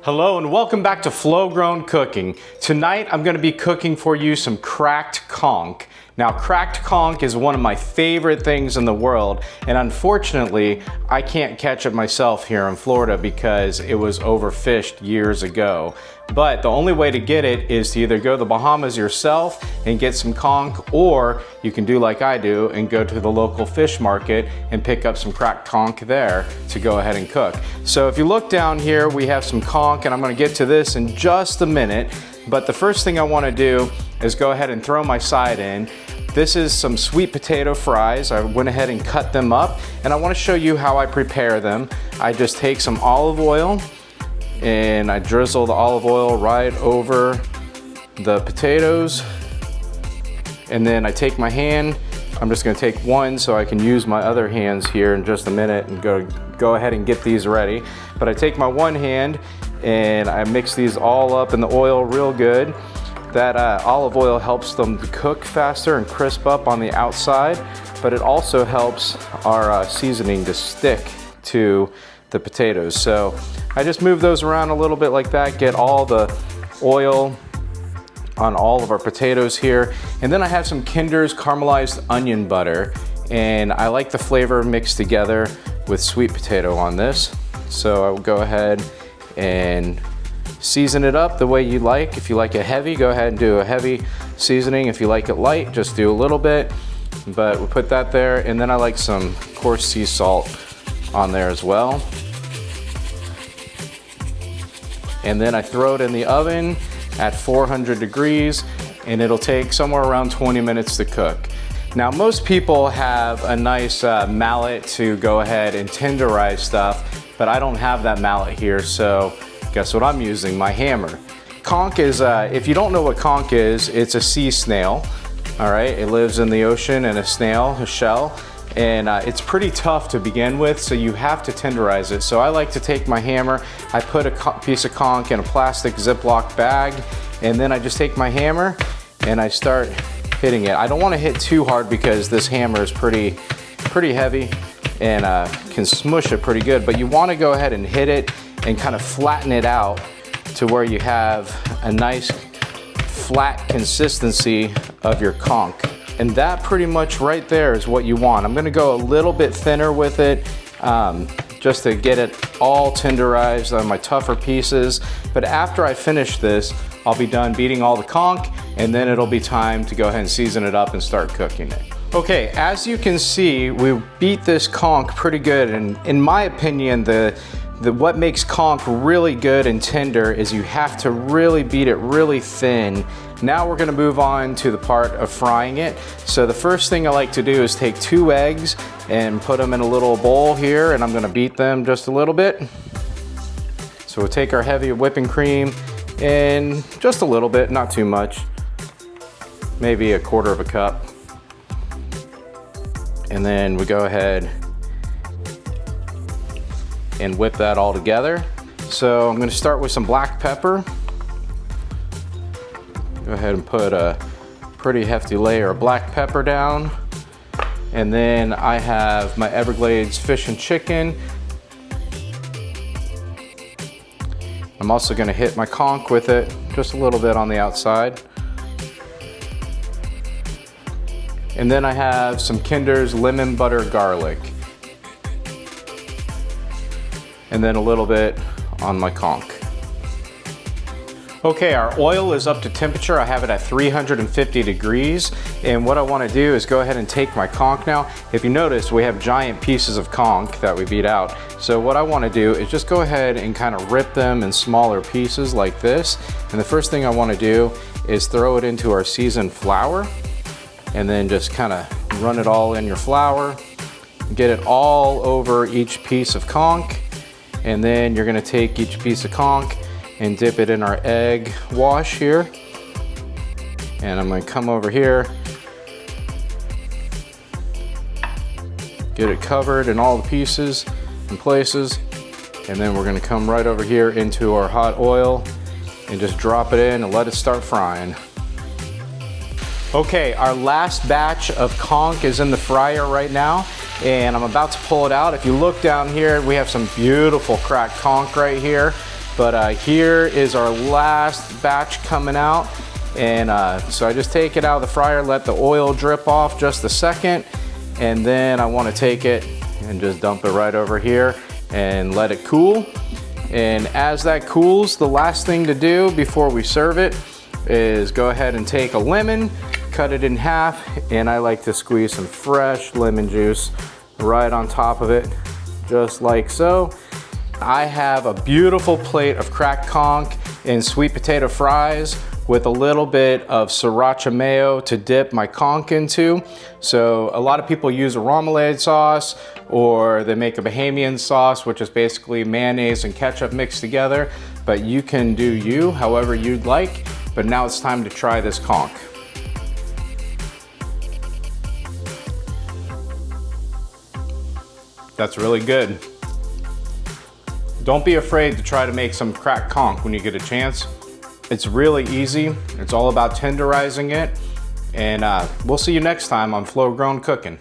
Hello and welcome back to Flogrown Cooking. Tonight I'm going to be cooking for you some cracked conch. Now cracked conch is one of my favorite things in the world, and unfortunately I can't catch it myself here in Florida because it was overfished years ago. But the only way to get it is to either go to the Bahamas yourself and get some conch, or you can do like I do and go to the local fish market and pick up some cracked conch there to go ahead and cook. So if you look down here, we have some conch, and I'm going to get to this in just a minute. But the first thing I want to do is go ahead and throw my side in. This is some sweet potato fries. I went ahead and cut them up, and I want to show you how I prepare them. I just take some olive oil and I drizzle the olive oil right over the potatoes, and then I take my hand. I'm just going to take one so I can use my other hands here in just a minute and go ahead and get these ready. But I take my one hand and I mix these all up in the oil real good. That olive oil helps them to cook faster and crisp up on the outside, but it also helps our seasoning to stick to the potatoes. So I just move those around a little bit like that, get all the oil on all of our potatoes here. And then I have some Kinder's caramelized onion butter, and I like the flavor mixed together with sweet potato on this. So I will go ahead and season it up the way you like. If you like it heavy, go ahead and do a heavy seasoning. If you like it light, just do a little bit. But we'll put that there, and then I like some coarse sea salt on there as well. And then I throw it in the oven at 400 degrees, and it'll take somewhere around 20 minutes to cook. Now most people have a nice mallet to go ahead and tenderize stuff, but I don't have that mallet here, so guess what I'm using? My hammer. Conch is, if you don't know what conch is, it's a sea snail. All right, it lives in the ocean in a snail, a shell, and it's pretty tough to begin with, so you have to tenderize it. So I like to take my hammer, I put a piece of conch in a plastic Ziploc bag, and then I just take my hammer and I start hitting it. I don't want to hit too hard because this hammer is pretty heavy and can smush it pretty good, but you want to go ahead and hit it and kind of flatten it out to where you have a nice flat consistency of your conch. And that pretty much right there is what you want. I'm gonna go a little bit thinner with it just to get it all tenderized on my tougher pieces. But after I finish this, I'll be done beating all the conch, and then it'll be time to go ahead and season it up and start cooking it. Okay, as you can see, we beat this conch pretty good, and in my opinion, what makes conch really good and tender is you have to really beat it really thin. Now we're gonna move on to the part of frying it. So the first thing I like to do is take 2 eggs and put them in a little bowl here, and I'm gonna beat them just a little bit. So we'll take our heavy whipping cream and just a little bit, not too much, maybe 1/4 cup. And then we go ahead and whip that all together. So I'm gonna start with some black pepper. Go ahead and put a pretty hefty layer of black pepper down. And then I have my Everglades fish and chicken. I'm also gonna hit my conch with it, just a little bit on the outside. And then I have some Kinder's lemon butter garlic. And then a little bit on my conch. Okay, our oil is up to temperature. I have it at 350 degrees. And what I wanna do is go ahead and take my conch now. If you notice, we have giant pieces of conch that we beat out. So what I wanna do is just go ahead and kind of rip them in smaller pieces like this. And the first thing I wanna do is throw it into our seasoned flour, and then just kind of run it all in your flour. Get it all over each piece of conch. And then you're gonna take each piece of conch and dip it in our egg wash here. And I'm gonna come over here, get it covered in all the pieces and places. And then we're gonna come right over here into our hot oil and just drop it in and let it start frying. Okay, our last batch of conch is in the fryer right now, and I'm about to pull it out. If you look down here, we have some beautiful cracked conch right here. But here is our last batch coming out. And so I just take it out of the fryer, let the oil drip off just a second. And then I want to take it and just dump it right over here and let it cool. And as that cools, the last thing to do before we serve it is go ahead and take a lemon, cut it in half, and I like to squeeze some fresh lemon juice right on top of it, just like so. I have a beautiful plate of cracked conch and sweet potato fries with a little bit of sriracha mayo to dip my conch into. So a lot of people use a remoulade sauce, or they make a Bahamian sauce, which is basically mayonnaise and ketchup mixed together. But you can do you, however you'd like. But now it's time to try this conch. That's really good. Don't be afraid to try to make some cracked conch when you get a chance. It's really easy. It's all about tenderizing it. And we'll see you next time on Flogrown Cooking.